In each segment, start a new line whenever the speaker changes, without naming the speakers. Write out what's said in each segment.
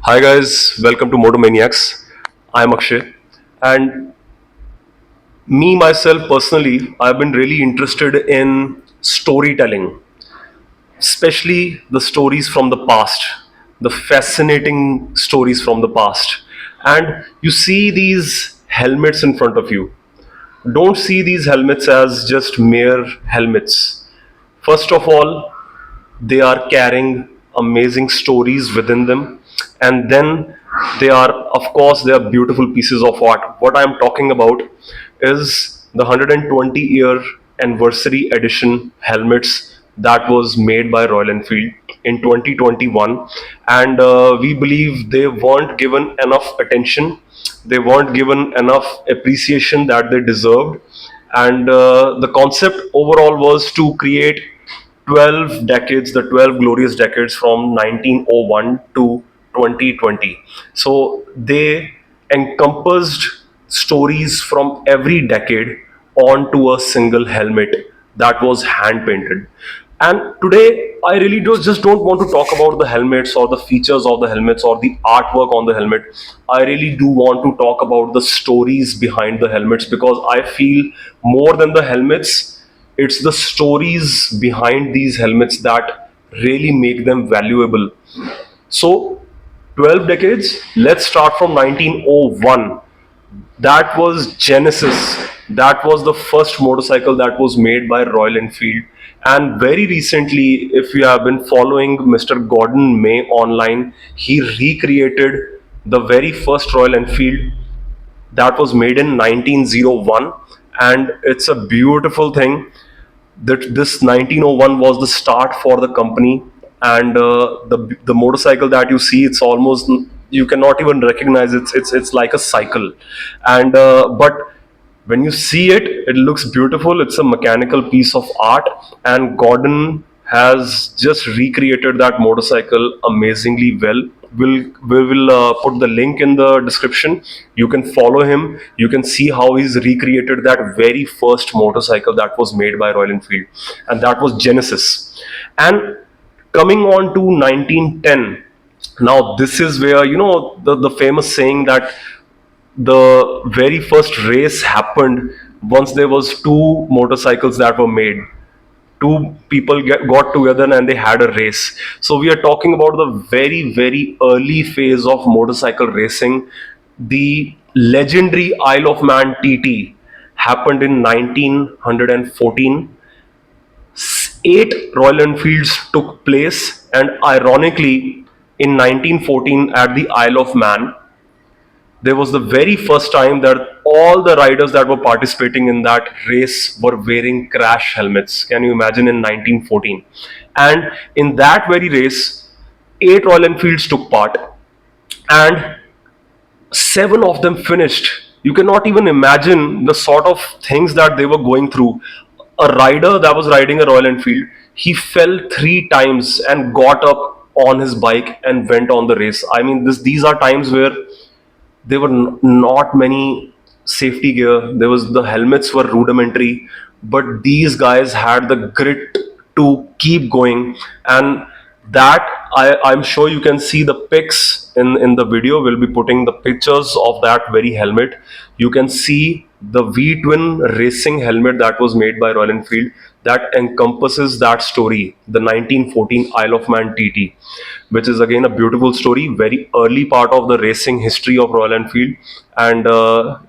Hi guys, welcome to MotorManiacs. I'm Akshay, and me myself personally, I've been really interested in storytelling, especially the stories from the past, the fascinating stories from the past. And you see these helmets in front of you. Don't see these helmets as just mere helmets. First of all, they are carrying amazing stories within them, and then they are, of course, they are beautiful pieces of art. What I'm talking about is the 120-year anniversary edition helmets that was made by Royal Enfield in 2021, and we believe they weren't given enough attention, they weren't given enough appreciation that they deserved. And the concept overall was to create 12 decades, the 12 glorious decades from 1901 to 2020. So they encompassed stories from every decade onto a single helmet that was hand painted. And today, I really just don't want to talk about the helmets or the features of the helmets or the artwork on the helmet. I really do want to talk about the stories behind the helmets, because I feel more than the helmets, it's the stories behind these helmets that really make them valuable. So, 12 decades, let's start from 1901. That was Genesis. That was the first motorcycle that was made by Royal Enfield. And very recently, if you have been following Mr. Gordon May online, he recreated the very first Royal Enfield that was made in 1901. And it's a beautiful thing that this 1901 was the start for the company. And the motorcycle that you see, it's almost, you cannot even recognize it's like a cycle. And but when you see it, it looks beautiful. It's a mechanical piece of art, and Gordon has just recreated that motorcycle amazingly well. We will put the link in the description. You can follow him. You can see how he's recreated that very first motorcycle that was made by Royal Enfield, and that was Genesis. And coming on to 1910, now this is where, the famous saying that the very first race happened once there was two motorcycles that were made. Two people got together and they had a race. So we are talking about the very, very early phase of motorcycle racing. The legendary Isle of Man TT happened in 1914. Eight Royal Enfields took place, and ironically, in 1914 at the Isle of Man, there was the very first time that all the riders that were participating in that race were wearing crash helmets. Can you imagine, in 1914? And in that very race, eight Royal Enfields took part, and seven of them finished. You cannot even imagine the sort of things that they were going through. A rider that was riding a Royal Enfield, he fell three times and got up on his bike and went on the race. I mean, these are times where there were not many safety gear. There was, the helmets were rudimentary, but these guys had the grit to keep going. And that, I'm sure you can see the pics in the video. We'll be putting the pictures of that very helmet. You can see the V twin racing helmet that was made by Royal Enfield, that encompasses that story, the 1914 Isle of Man TT, which is again a beautiful story, very early part of the racing history of Royal Enfield. And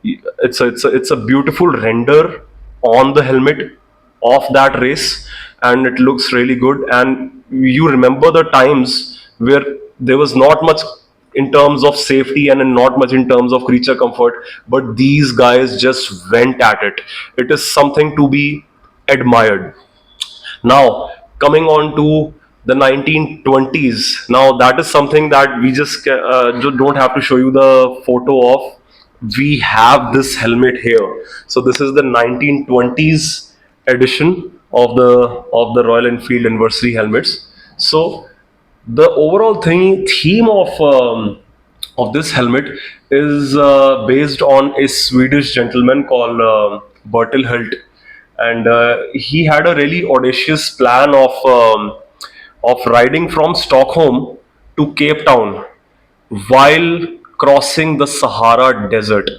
it's a beautiful render on the helmet of that race, and it looks really good. And you remember the times where there was not much in terms of safety and not much in terms of creature comfort, but these guys just went at it. It is something to be admired. Now, coming on to the 1920s. Now, that is something that we just don't have to show you the photo of. We have this helmet here. So this is the 1920s edition of the Royal Enfield anniversary helmets. So the overall theme of this helmet is based on a Swedish gentleman called Bertil Hult, and he had a really audacious plan of riding from Stockholm to Cape Town while crossing the Sahara Desert.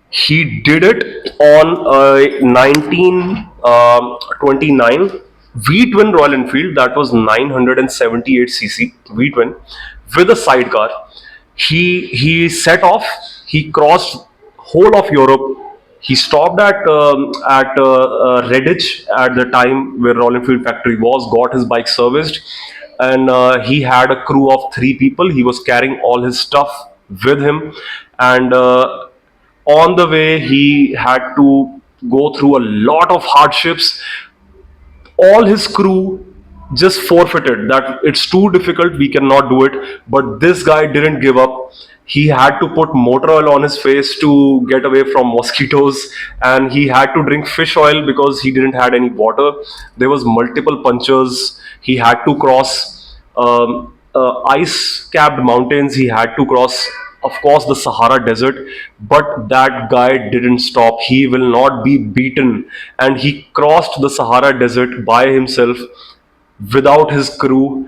He did it on a 1929 V-twin Royal Enfield that was 978 cc V-twin with a sidecar. He set off. He crossed whole of Europe. He stopped at Redditch at the time where Royal Enfield factory was. Got his bike serviced, and he had a crew of 3 people. He was carrying all his stuff with him, and on the way he had to go through a lot of hardships. All his crew just forfeited that it's too difficult, we cannot do it, but this guy didn't give up. He had to put motor oil on his face to get away from mosquitoes, and he had to drink fish oil because he didn't had any water. There was multiple punctures. He had to cross ice capped mountains. He had to cross, of course, the Sahara Desert, but that guy didn't stop. He will not be beaten. And he crossed the Sahara Desert by himself without his crew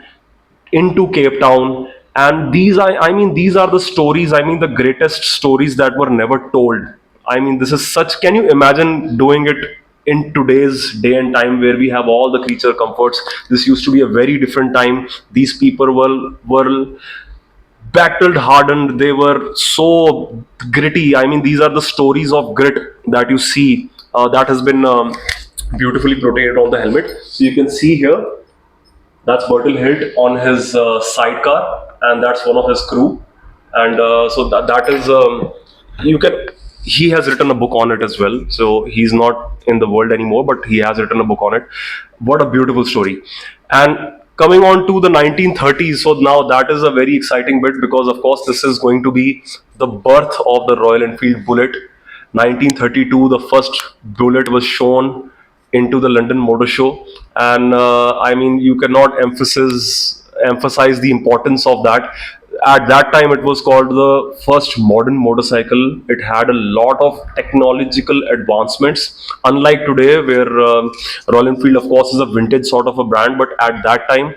into Cape Town. And I mean, these are the stories, I mean, the greatest stories that were never told. I mean, this is such, can you imagine doing it in today's day and time where we have all the creature comforts? This used to be a very different time. These people were battled hardened, they were so gritty. I mean, these are the stories of grit that you see, that has been beautifully portrayed on the helmet. So you can see here, that's Bertil Hilt on his sidecar, and that's one of his crew. And so that is, you can. He has written a book on it as well. So he's not in the world anymore, but he has written a book on it. What a beautiful story! And coming on to the 1930s, so now that is a very exciting bit because, of course, this is going to be the birth of the Royal Enfield Bullet. 1932, the first bullet was shown into the London Motor Show, and I mean, you cannot emphasize the importance of that. At that time, it was called the first modern motorcycle. It had a lot of technological advancements, unlike today, where Royal Enfield, of course, is a vintage sort of a brand. But at that time,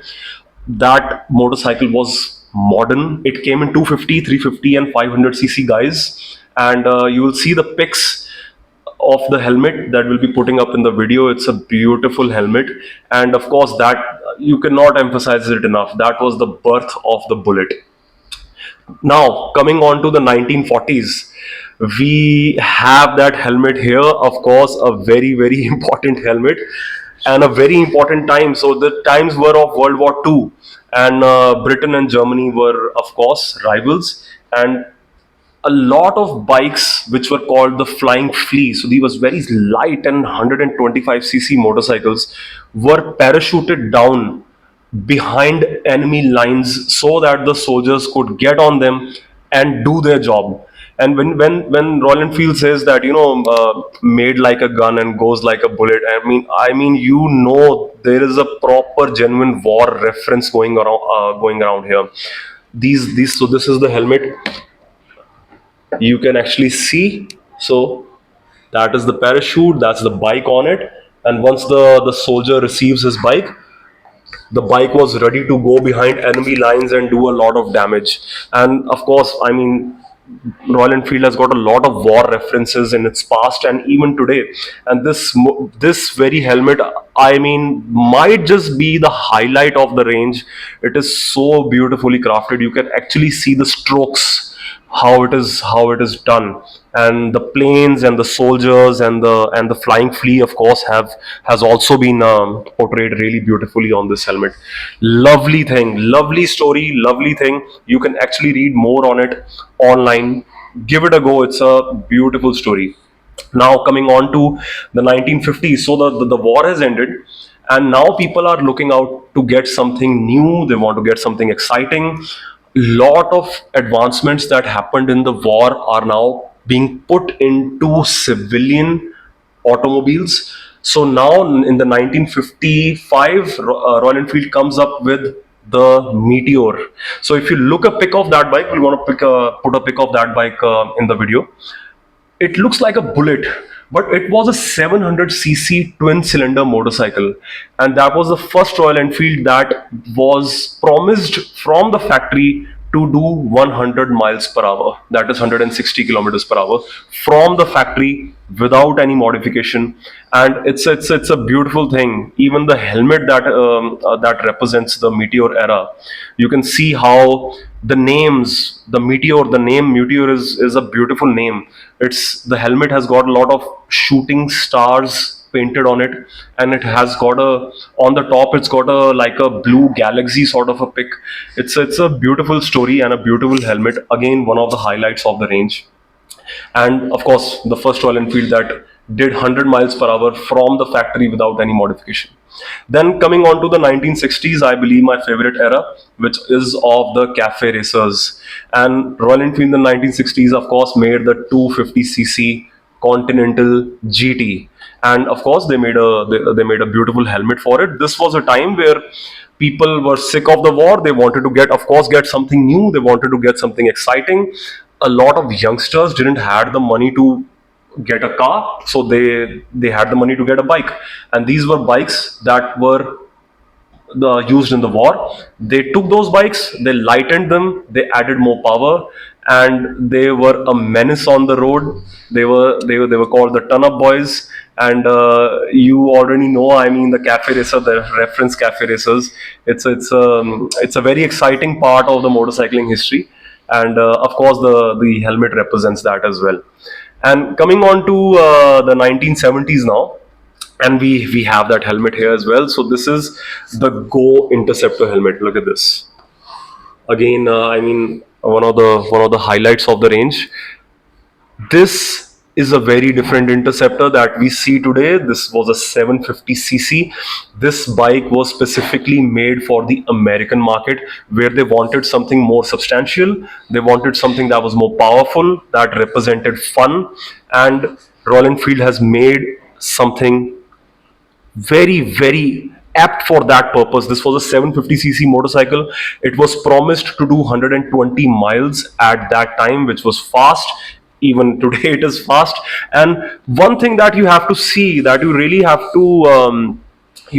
that motorcycle was modern. It came in 250, 350, and 500 cc, guys. And you will see the pics of the helmet that we'll be putting up in the video. It's a beautiful helmet, and of course, that you cannot emphasize it enough. That was the birth of the Bullet. Now, coming on to the 1940s, we have that helmet here. Of course, a very, very important helmet and a very important time. So, the times were of World War II, and Britain and Germany were, of course, rivals. And a lot of bikes which were called the Flying Flea, so these was very light and 125 cc motorcycles, were parachuted down behind enemy lines so that the soldiers could get on them and do their job. And when Royal Enfield says that, made like a gun and goes like a bullet, I mean there is a proper genuine war reference going around here. These So this is the helmet, you can actually see. So that is the parachute, that's the bike on it. And once the soldier receives his bike, the bike was ready to go behind enemy lines and do a lot of damage. And of course, I mean, Royal Enfield has got a lot of war references in its past and even today. And this very helmet, I mean, might just be the highlight of the range. It is so beautifully crafted. You can actually see the strokes, how it is done. And the planes and the soldiers and the Flying Flea, of course, has also been portrayed really beautifully on this helmet. Lovely thing, lovely story, lovely thing. You can actually read more on it online. Give it a go, it's a beautiful story. Now, coming on to the 1950s, so the war has ended, and now people are looking out to get something new. They want to get something exciting. Lot of advancements that happened in the war are now being put into civilian automobiles. So now in the 1955, Royal Enfield comes up with the Meteor. So if you look a pic of that bike, we want to put a pic of that bike in the video. It looks like a bullet, but it was a 700 cc twin cylinder motorcycle, and that was the first Royal Enfield that was promised from the factory to do 100 miles per hour, that is 160 kilometers per hour, from the factory without any modification. And it's a beautiful thing. Even the helmet that represents the Meteor era, you can see how the names, the Meteor, the name Meteor is a beautiful name. It's the helmet has got a lot of shooting stars painted on it, and it has got a, on the top it's got a like a blue galaxy sort of a pic. It's a beautiful story and a beautiful helmet, again one of the highlights of the range. And of course the first Royal Enfield that did 100 miles per hour from the factory without any modification. Then coming on to the 1960s, I believe my favorite era, which is of the cafe racers. And Royal Enfield in the 1960s, of course, made the 250cc Continental GT, and of course they made a beautiful helmet for it. This was a time where people were sick of the war. They wanted to get, of course, get something new. They wanted to get something exciting. A lot of youngsters didn't had the money to get a car, so they had the money to get a bike, and these were bikes that were used in the war. They took those bikes, they lightened them, they added more power, and they were a menace on the road. They were called the Ton Up Boys, and you already know. I mean, the cafe racer, the reference cafe racers. It's a very exciting part of the motorcycling history, and of course the helmet represents that as well. And coming on to the 1970s now, and we have that helmet here as well. So this is the Go Interceptor helmet. Look at this. Again, I mean, one of the highlights of the range. This is a very different Interceptor that we see today. This was a 750cc. This bike was specifically made for the American market, where they wanted something more substantial. They wanted something that was more powerful, that represented fun. And Royal Enfield has made something very apt for that purpose. This was a 750cc motorcycle. It was promised to do 120 miles at that time, which was fast. Even today it is fast. And one thing that you have to see, that you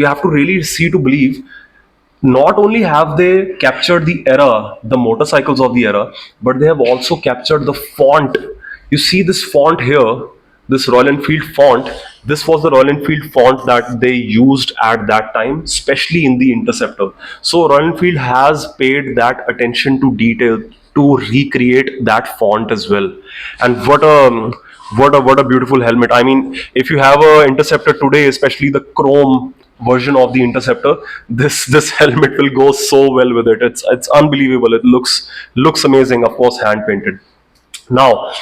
have to really see to believe, not only have they captured the era, the motorcycles of the era, but they have also captured the font. You see this font here, this Royal Enfield font. This was the Royal Enfield font that they used at that time, especially in the Interceptor. So Royal Enfield has paid that attention to detail to recreate that font as well. And what a beautiful helmet. I mean, if you have a Interceptor today, especially the chrome version of the Interceptor, this helmet will go so well with it. It's unbelievable. It looks amazing. Of course, hand painted. Now,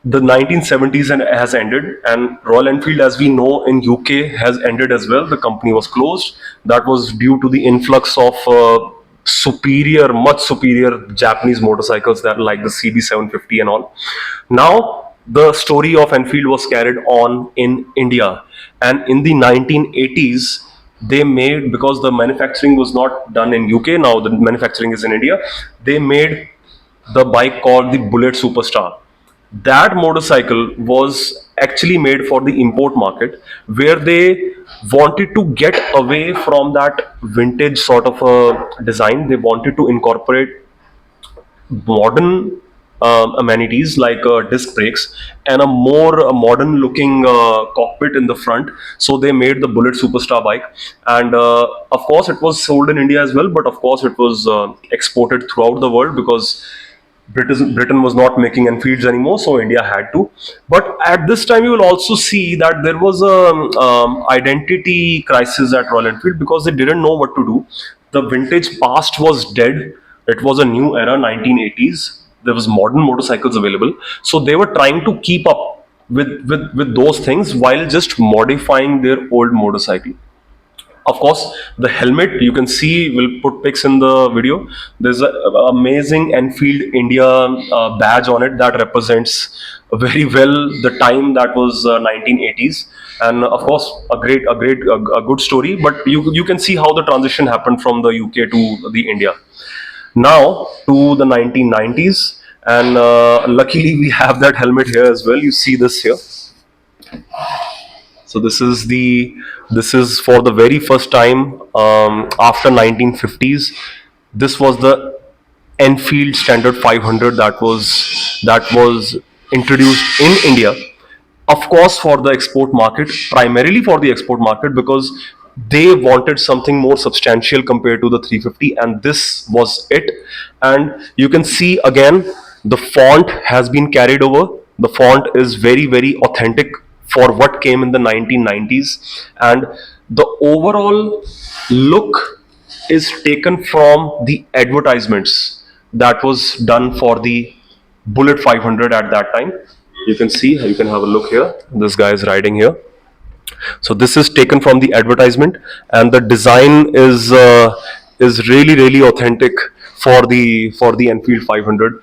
the 1970s has ended, and Royal Enfield, as we know, in UK has ended as well. The company was closed. That was due to the influx of much superior Japanese motorcycles that like the CB750 and all. Now, the story of Enfield was carried on in India, and in the 1980s, they made, because the manufacturing was not done in UK, now the manufacturing is in India. They made the bike called the Bullet Superstar. That motorcycle was actually made for the import market, where they wanted to get away from that vintage sort of a design. They wanted to incorporate modern amenities like disc brakes and a more modern looking cockpit in the front. So they made the Bullet Superstar bike, and of course it was sold in India as well, but of course it was exported throughout the world, because Britain was not making Enfields anymore, so India had to. But at this time, you will also see that there was a identity crisis at Royal Enfield, because they didn't know what to do. The vintage past was dead. It was a new era, 1980s. There was modern motorcycles available, so they were trying to keep up with those things while just modifying their old motorcycle. Of course, the helmet, you can see, we'll put pics in the video. There's an amazing Enfield India badge on it that represents very well the time that was 1980s. And of course, a good story. But you can see how the transition happened from the UK to the India, now to the 1990s. And luckily we have that helmet here as well. You see this here. So this is for the very first time after 1950s. This was the Enfield Standard 500 that was introduced in India, of course for the export market, primarily for the export market, because they wanted something more substantial compared to the 350, and this was it. And you can see again, the font has been carried over. The font is very very authentic for what came in the 1990s, and the overall look is taken from the advertisements that was done for the Bullet 500 at that time. You can see, you can have a look here. This guy is riding here. So this is taken from the advertisement, and the design is really really authentic for the Enfield 500.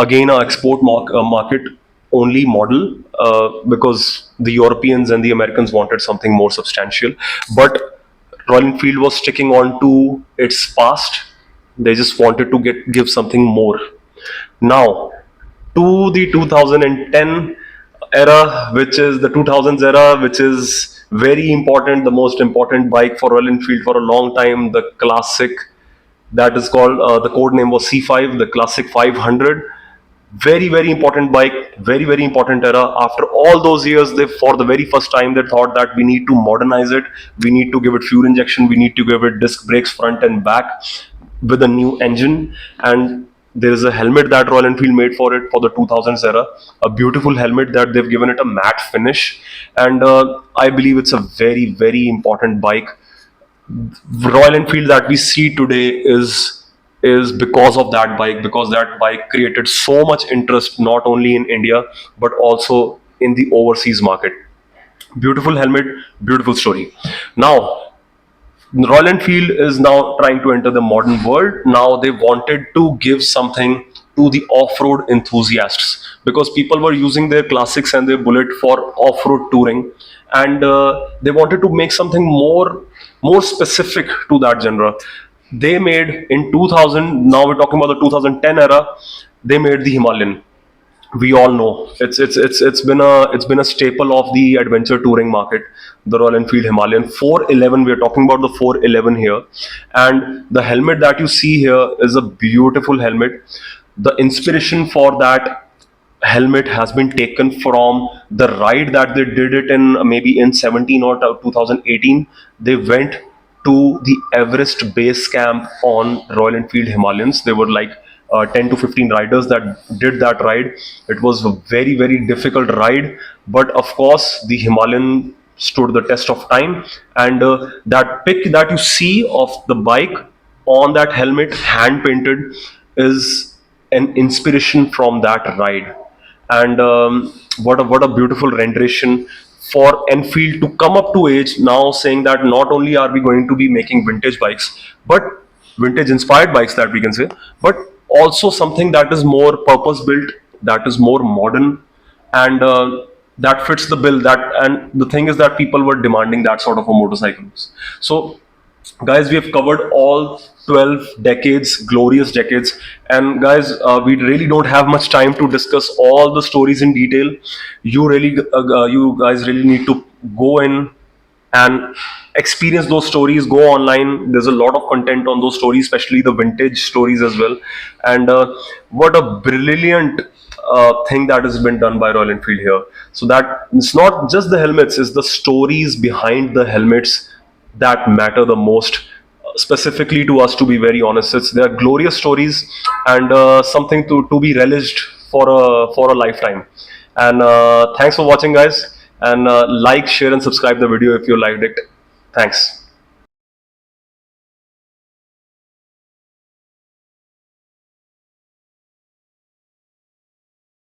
Again, a export market only model, because the Europeans and the Americans wanted something more substantial, but Royal Enfield was sticking on to its past. They just wanted to give something more. Now, to the 2010 era, which is the 2000s era, which is very important, the most important bike for Royal Enfield for a long time, the classic, that is called, the code name was C5, the classic 500. Very very important bike, very very important era. After all those years, they, for the very first time, they thought that we need to modernize it, we need to give it fuel injection, we need to give it disc brakes front and back with a new engine. And there is a helmet that Royal Enfield made for it for the 2000s era, a beautiful helmet that they've given it a matte finish. And I believe it's a very very important bike. Royal Enfield that we see today is because of that bike, because that bike created so much interest not only in India but also in the overseas market. Beautiful helmet, beautiful story. Now, Royal Enfield is now trying to enter the modern world. Now they wanted to give something to the off-road enthusiasts, because people were using their classics and their Bullet for off-road touring, and they wanted to make something more specific to that genre. They made in 2000. Now we're talking about the 2010 era. They made the Himalayan. We all know it's been a staple of the adventure touring market, the Royal Enfield Himalayan 411. We are talking about the 411 here, and the helmet that you see here is a beautiful helmet. The inspiration for that helmet has been taken from the ride that they did it in, maybe in 17 or 2018. They went to the Everest base camp on Royal Enfield Himalayans. They were like 10 to 15 riders that did that ride. It was a very very difficult ride, but of course the Himalayan stood the test of time. And that pic that you see of the bike on that helmet, hand painted, is an inspiration from that ride. And what a beautiful rendition for Enfield to come up to age now, saying that not only are we going to be making vintage bikes, but vintage inspired bikes, that we can say, but also something that is more purpose built, that is more modern, and that fits the bill. That, and the thing is that people were demanding that sort of a motorcycles. So guys, we have covered all 12 decades, glorious decades. And guys, we really don't have much time to discuss all the stories in detail. You guys really need to go in and experience those stories. Go online, there's a lot of content on those stories, especially the vintage stories as well. And what a brilliant thing that has been done by Royal Enfield here. So that it's not just the helmets, it's the stories behind the helmets that matter the most, specifically to us, to be very honest. It's, they are glorious stories, and something to be relished for a lifetime. And thanks for watching, guys. And like, share and subscribe the video if you liked it. Thanks.